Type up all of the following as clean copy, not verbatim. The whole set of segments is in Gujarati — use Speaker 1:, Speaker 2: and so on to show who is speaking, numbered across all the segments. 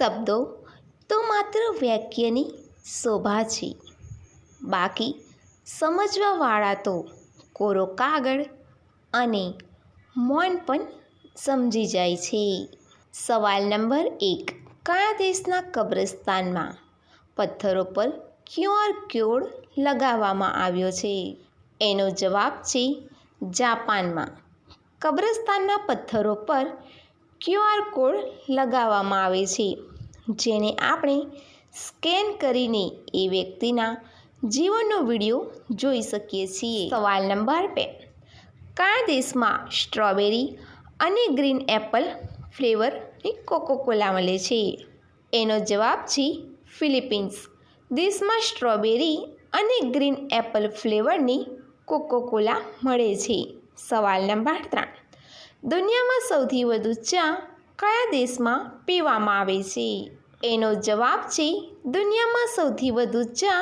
Speaker 1: શબ્દો તો માત્ર વાક્યની શોભા છે, બાકી સમજવાવાળા તો કોરો કાગળ અને મૌન પણ સમજી જાય છે. સવાલ નંબર 1. કયા દેશના કબ્રસ્તાનમાં પથ્થરો પર QR કોડ લગાવવામાં આવ્યો છે? એનો જવાબ છે જાપાનમાં. કબ્રસ્તાનના પથ્થરો પર QR કોડ લગાવવામાં આવે છે, જેને આપણે સ્કેન કરીને એ વ્યક્તિના જીવનનો વિડીયો જોઈ શકીએ છીએ. સવાલ નંબર 2. કયા દેશમાં સ્ટ્રોબેરી અને ગ્રીન એપલ ફ્લેવરની કોકોકોલા મળે છે? એનો જવાબ છે ફિલિપિન્સ દેશમાં સ્ટ્રોબેરી અને ગ્રીન એપલ ફ્લેવરની કોકોકોલા મળે છે. સવાલ નંબર 3. દુનિયામાં સૌથી વધુ ચા કયા દેશમાં પીવામાં આવે છે? એનો જવાબ છે દુનિયામાં સૌથી વધુ ચા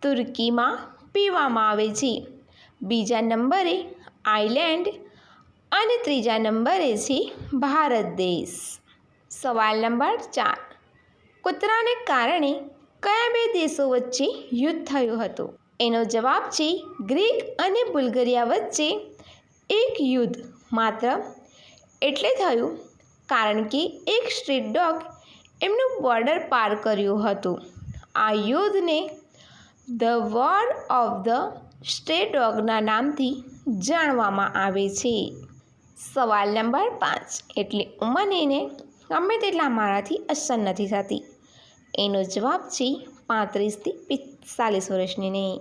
Speaker 1: તુર્કીમાં પીવામાં આવે છે. બીજા નંબરે આયર્લેન્ડ અને ત્રીજા નંબરે છે ભારત દેશ. સવાલ નંબર 4. કૂતરાને કારણે કયા બે દેશો વચ્ચે યુદ્ધ થયું હતું? એનો જવાબ છે ગ્રીક અને બુલ્ગેરિયા વચ્ચે એક યુદ્ધ માત્ર એટલે થયું કારણ કે એક સ્ટ્રીટ ડોગ એમનું બોર્ડર પાર કર્યું હતું. આ યુદ્ધને the war of the street ડોગના નામથી જાણવામાં આવે છે. સવાલ નંબર 5. એટલી ઉંમરની ગમે તેટલા મારાથી અસર નથી થતી. એનો જવાબ છે 35 થી 45 વર્ષની.